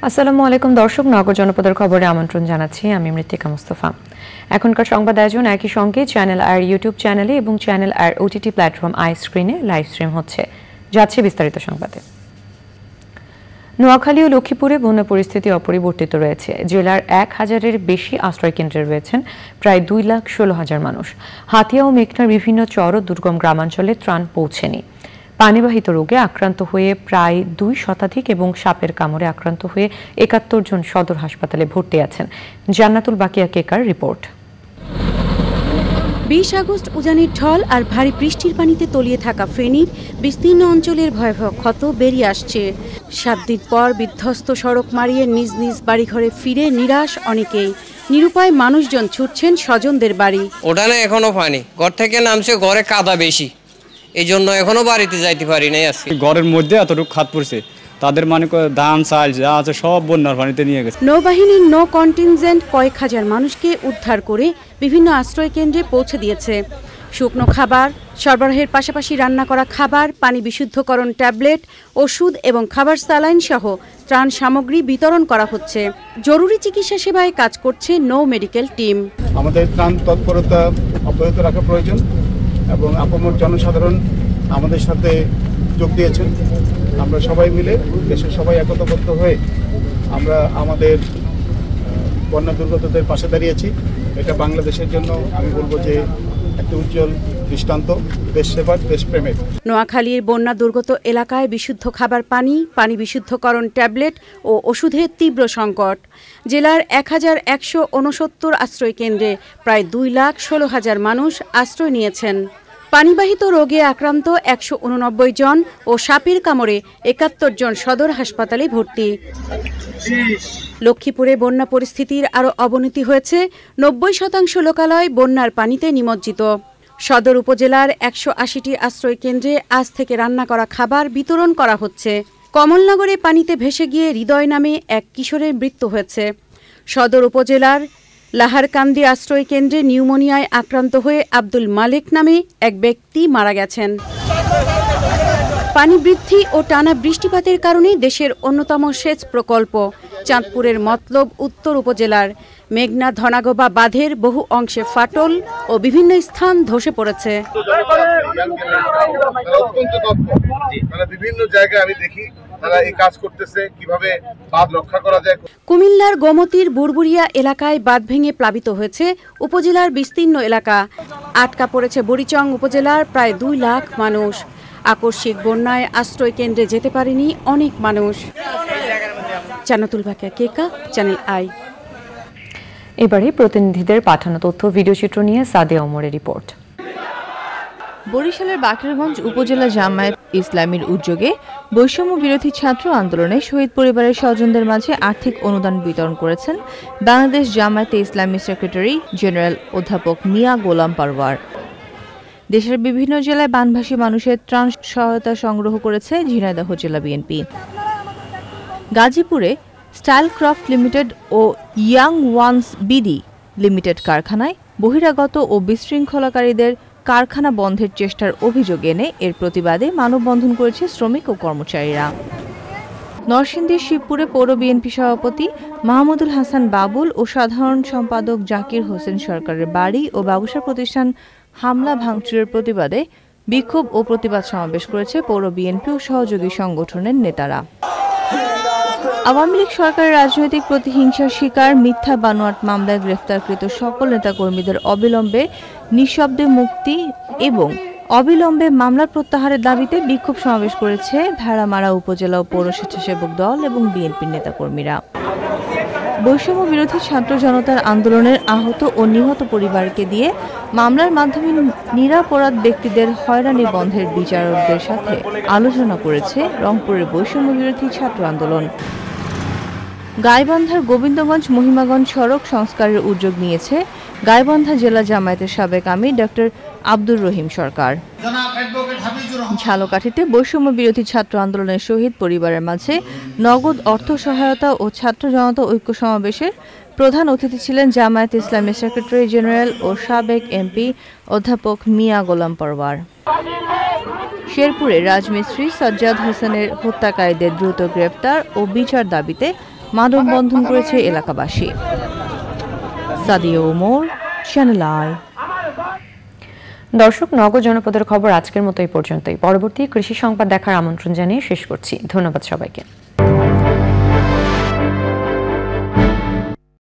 আসসালামু আলাইকুম দর্শক, নগর জনপদের খবরে আমন্ত্রণ জানাচ্ছি আমি মৃত্তিকা মুস্তাফা। এখনকার সংবাদ আয়োজন একই সঙ্গে চ্যানেল আর ইউটিউব চ্যানেলে এবং চ্যানেল আর ওটিটি প্ল্যাটফর্ম আই স্ক্রিনে লাইভ স্ট্রিম হচ্ছে। যাচ্ছে বিস্তারিত সংবাদে। নোয়াখালী ও লক্ষ্মীপুরে বন্যা পরিস্থিতি অপরিবর্তিত রয়েছে। জেলার 1000-এর বেশি আশ্রয় কেন্দ্রে রয়েছেন প্রায় 2,16,000 মানুষ। হাতিয়া ও মেঘনার বিভিন্ন চর ও দুর্গম গ্রামাঞ্চলে ত্রাণ পৌঁছেনি। পানিবাহিত রোগে আক্রান্ত হয়ে প্রায় 2 শতাধিক এবং সাপের কামড়ে আক্রান্ত হয়ে 71 জন সদর হাসপাতালে ভর্তি আছেন। জান্নাতুল বাকিয়া কেকার রিপোর্ট। 20 আগস্ট উজানের ঢল আর ভারী বৃষ্টির পানিতে তলিয়ে থাকা ফেনীর বিস্তীর্ণ অঞ্চলের ভয়াবহ ক্ষত বেরিয়ে আসছে। 7 দিন পর বিধ্বস্ত সড়ক মারিয়ে নিজ নিজ বাড়িঘরে ফিরে নিরাশ অনেকেই। নিরুপায় মানুষজন ছুটছেন স্বজনদের বাড়ি। ওখানে এখনো পানি, ঘর থেকে নামছে, ঘরে কাদা বেশি, এই জন্য এখনো বাড়িতে যাইতে পারি নাই। আজকে ঘরের মধ্যে এতটুকু খাত পড়ছে, তাদের মানে ধান চাল যা আছে সব বন্যার পানিতে নিয়ে গেছে। নৌবাহিনীর নো কন্টিনজেন্ট কয়েক হাজার মানুষকে উদ্ধার করে বিভিন্ন আশ্রয় কেন্দ্রে পৌঁছে দিয়েছে। শুকনো খাবার সরবরাহের পাশাপাশি রান্না করা খাবার, পানি বিশুদ্ধকরণ ট্যাবলেট, ওষুধ এবং খাবার স্যালাইন সহ ত্রাণ সামগ্রী বিতরণ করা হচ্ছে। জরুরি চিকিৎসা সেবায় কাজ করছে নৌ মেডিকেল টিম। আমাদের ত্রাণ তৎপরতা অব্যাহত রাখা প্রয়োজন এবং আপামর জনসাধারণ আমাদের সাথে যোগ দিয়েছেন। আমরা সবাই মিলে দেশের সবাই একতাবদ্ধ হয়ে আমরা আমাদের বন্যা দুর্গতদের পাশে দাঁড়িয়েছি। এটা বাংলাদেশের জন্য আমি বলবো যে একটি উজ্জ্বল দৃষ্টান্ত দেশ সেবার, দেশপ্রেমের। নোয়াখালীর বন্যা দুর্গত এলাকায় বিশুদ্ধ খাবার পানি, পানি বিশুদ্ধকরণ ট্যাবলেট ও ওষুধের তীব্র সংকট। জেলার 1169 আশ্রয় কেন্দ্রে প্রায় 2,16,000 মানুষ আশ্রয় নিয়েছেন। পানিবাহিত রোগে আক্রান্ত 189 জন ও সাপের কামড়ে 71 জন সদর হাসপাতালে ভর্তি। লক্ষ্মীপুরে বন্যা পরিস্থিতির আরও অবনতি হয়েছে। 90% লোকালয় বন্যার পানিতে নিমজ্জিত। সদর উপজেলার 180টি আশ্রয় কেন্দ্রে আজ থেকে রান্না করা খাবার বিতরণ করা হচ্ছে। কমলনগরে পানিতে ভেসে গিয়ে হৃদয় নামে এক কিশোরের মৃত্যু হয়েছে। সদর উপজেলার লাহারকান্দি আশ্রয় কেন্দ্রে নিউমোনিয়ায় আক্রান্ত হয়ে আব্দুল মালিক নামে এক ব্যক্তি মারা গেছেন। পানি বৃদ্ধি ও টানা বৃষ্টিপাতের কারণে দেশের অন্যতম সেচ প্রকল্প চাঁদপুরের মতলব উত্তর উপজেলার মেঘনা ধনাগোবা বাঁধের বহু অংশে ফাটল ও বিভিন্ন স্থান ধসে পড়েছে। বিভিন্ন জায়গায় আমি দেখি তারা এই কাজ করতেছে, কিভাবে বাঁধ রক্ষা করা যায়। কুমিল্লার গোমতীর বুড়বুড়িয়া এলাকায় বাঁধ ভেঙে প্লাবিত হয়েছে উপজেলার বিস্তীর্ণ এলাকা। আটকা পড়েছে বুড়িচং উপজেলার প্রায় 2 লাখ মানুষ। আকস্মিক বন্যায় আশ্রয় কেন্দ্রে যেতে পারেনি অনেক মানুষ। জান্নাতুল বাকিয়া কেকা, চ্যানেল আই। এবারে প্রতিনিধিদের পাঠানো তথ্য ভিডিওচিত্র নিয়ে সাদিয়া ওমরের রিপোর্ট। বরিশালের বাকেরগঞ্জ উপজেলা জামায়াত ইসলামীর উদ্যোগে বৈষম্য বিরোধী ছাত্র আন্দোলনে শহীদ পরিবারের স্বজনদের মাঝে আর্থিক অনুদান বিতরণ করেছেন বাংলাদেশ জামায়াতে ইসলামী সেক্রেটারি জেনারেল অধ্যাপক মিয়া গোলাম পারওয়ার। দেশের বিভিন্ন জেলায় বানভাসী মানুষের ত্রাণ সহায়তা সংগ্রহ করেছে ঝিনাইদহ জেলা বিএনপি। গাজীপুরে স্টাইল ক্রাফট লিমিটেড ও ইয়াং ওয়ান্স বিডি লিমিটেড কারখানায় বহিরাগত ও বিশৃঙ্খলাকারীদের কারখানা বন্ধের চেষ্টার অভিযোগ এনে এর প্রতিবাদে মানববন্ধন করেছে শ্রমিক ও কর্মচারীরা। নরসিংদীর শিবপুরে পৌর বিএনপি সভাপতি মাহমুদুল হাসান বাবুল ও সাধারণ সম্পাদক জাকির হোসেন সরকারের বাড়ি ও ব্যবসা প্রতিষ্ঠান হামলা ভাঙচুরের প্রতিবাদে বিক্ষোভ ও প্রতিবাদ সমাবেশ করেছে পৌর বিএনপি ও সহযোগী সংগঠনের নেতারা। আওয়ামী লীগ সরকারের রাজনৈতিক প্রতিহিংসার শিকার মিথ্যা বানোয়াট মামলায় গ্রেফতারকৃত সকল নেতাকর্মীদের অবিলম্বে নিঃশব্দে মুক্তি এবং অবিলম্বে মামলার প্রত্যাহারের দাবিতে বিক্ষোভ সমাবেশ করেছে ভেড়ামারা উপজেলা ও পৌর স্বেচ্ছাসেবক দল এবং বিএনপির নেতাকর্মীরা। বৈষম্য বিরোধী ছাত্র জনতার আন্দোলনের আহত ও নিহত পরিবারকে দিয়ে মামলার মাধ্যমে নিরপরাধ ব্যক্তিদের হয়রানি বন্ধের বিচারকদের সাথে আলোচনা করেছে রংপুরের বৈষম্য বিরোধী ছাত্র আন্দোলন। গাইবান্ধার গোবিন্দগঞ্জ মহিমাগঞ্জ সড়ক সংস্কারের উদ্যোগ নিয়েছে গাইবান্ধা জেলা জামায়াতের সাবেক আমির ডক্টর আব্দুর রহিম সরকার। ঝালকাঠিতে বৈষম্য বিরোধী ছাত্র আন্দোলনের শহীদ পরিবারের মাঝে নগদ অর্থ সহায়তা ও ছাত্র জনতা ঐক্য সমাবেশের প্রধান অতিথি ছিলেন জামায়াত ইসলামী সেক্রেটারি জেনারেল ও সাবেক এমপি অধ্যাপক মিয়া গোলাম পরওয়ার। শেরপুরে রাজমিস্ত্রি সাজ্জাদ হোসেনের হত্যাকারীদের দ্রুত গ্রেফতার ও বিচার দাবিতে মানববন্ধন করেছে এলাকাবাসী। Sadia Omar, channel I. দর্শক, নগর জনপদের খবর আজকের মতো এই পর্যন্তই। পরবর্তী কৃষি সংবাদ দেখার আমন্ত্রণ জানিয়ে শেষ করছি। ধন্যবাদ সবাইকে।